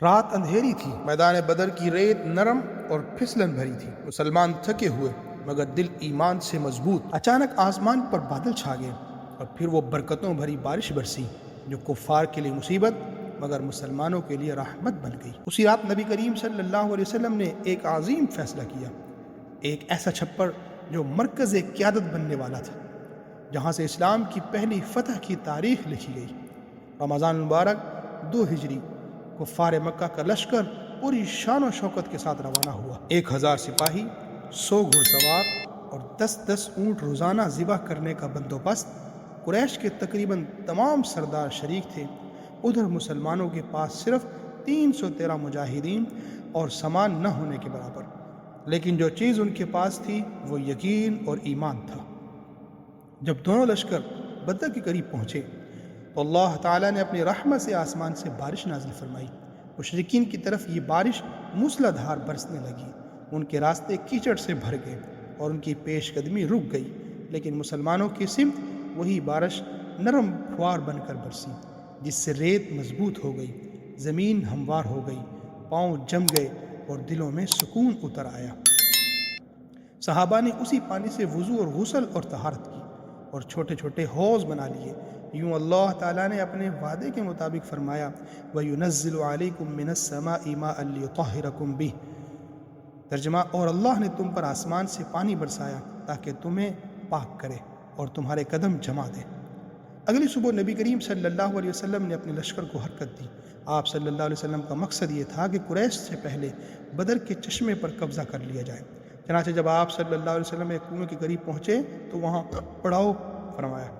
رات اندھیری تھی، میدان بدر کی ریت نرم اور پھسلن بھری تھی۔ مسلمان تھکے ہوئے مگر دل ایمان سے مضبوط۔ اچانک آسمان پر بادل چھا گئے اور پھر وہ برکتوں بھری بارش برسی جو کفار کے لیے مصیبت مگر مسلمانوں کے لیے رحمت بن گئی۔ اسی رات نبی کریم صلی اللہ علیہ وسلم نے ایک عظیم فیصلہ کیا، ایک ایسا چھپر جو مرکز قیادت بننے والا تھا، جہاں سے اسلام کی پہلی فتح کی تاریخ لکھی گئی۔ رمضان المبارک 2 ہجری، کفار مکہ کا لشکر پوری شان و شوکت کے ساتھ روانہ ہوا۔ 1000 سپاہی، 100 گھڑ سوار اور 10 اونٹ روزانہ ذبح کرنے کا بندوبست۔ قریش کے تقریباً تمام سردار شریک تھے۔ ادھر مسلمانوں کے پاس صرف 313 مجاہدین اور سامان نہ ہونے کے برابر، لیکن جو چیز ان کے پاس تھی وہ یقین اور ایمان تھا۔ جب دونوں لشکر بدر کے قریب پہنچے تو اللہ تعالیٰ نے اپنی رحمت سے آسمان سے بارش نازل فرمائی۔ مشرکین کی طرف یہ بارش موسلا دھار برسنے لگی، ان کے راستے کیچڑ سے بھر گئے اور ان کی پیش قدمی رک گئی، لیکن مسلمانوں کی سمت وہی بارش نرم پھوار بن کر برسی، جس سے ریت مضبوط ہو گئی، زمین ہموار ہو گئی، پاؤں جم گئے اور دلوں میں سکون اتر آیا۔ صحابہ نے اسی پانی سے وضو اور غسل اور طہارت کی اور چھوٹے چھوٹے حوض بنا لیے۔ یوں اللہ تعالیٰ نے اپنے وعدے کے مطابق فرمایا، وَيُنَزِّلُ عَلَيْكُم مِّنَ السَّمَاءِ مَاءً لِيُطَهِّرَكُم بِهِ۔ ترجمہ، اور اللہ نے تم پر آسمان سے پانی برسایا تاکہ تمہیں پاک کرے اور تمہارے قدم جما دے۔ اگلی صبح نبی کریم صلی اللہ علیہ وسلم نے اپنے لشکر کو حرکت دی۔ آپ صلی اللہ علیہ وسلم کا مقصد یہ تھا کہ قریش سے پہلے بدر کے چشمے پر قبضہ کر لیا جائے۔ چنانچہ جب آپ صلی اللہ علیہ وسلم ایک کنویں کے قریب پہنچے تو وہاں پڑاؤ فرمایا۔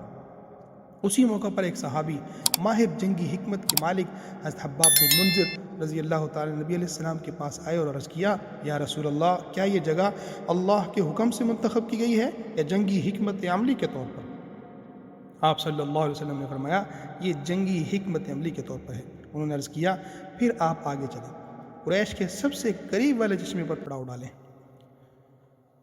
اسی موقع پر ایک صحابی ماہر جنگی حکمت کے مالک حضرت حباب بن منذر رضی اللہ تعالی نبی علیہ السلام کے پاس آئے اور عرض کیا، یا رسول اللہ، کیا یہ جگہ اللہ کے حکم سے منتخب کی گئی ہے یا جنگی حکمت عملی کے طور پر؟ آپ صلی اللہ علیہ وسلم نے فرمایا، یہ جنگی حکمت عملی کے طور پر ہے۔ انہوں نے عرض کیا، پھر آپ آگے چلیں، قریش کے سب سے قریب والے چشمے پر پڑاؤ ڈالیں،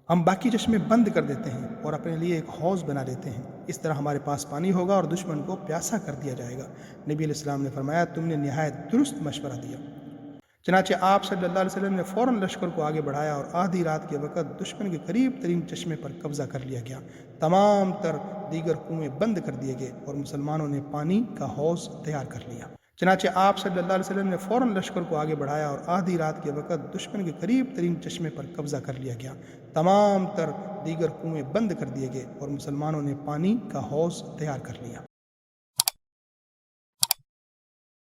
ہم باقی چشمے بند کر دیتے ہیں اور اپنے لیے ایک حوض بنا لیتے ہیں، اس طرح ہمارے پاس پانی ہوگا اور دشمن کو پیاسا کر دیا جائے گا۔ نبی علیہ السلام نے فرمایا، تم نے نہایت درست مشورہ دیا۔ چنانچہ آپ صلی اللہ علیہ وسلم نے فوراً لشکر کو آگے بڑھایا اور آدھی رات کے وقت دشمن کے قریب ترین چشمے پر قبضہ کر لیا گیا۔ تمام تر دیگر کنویں بند کر دیے گئے اور مسلمانوں نے پانی کا حوض تیار کر لیا۔ چنانچہ آپ صلی اللہ علیہ وسلم نے فوراً لشکر کو آگے بڑھایا اور آدھی رات کے وقت دشمن کے قریب ترین چشمے پر قبضہ کر لیا گیا۔ تمام تر دیگر کنویں بند کر دیے گئے اور مسلمانوں نے پانی کا حوض تیار کر لیا۔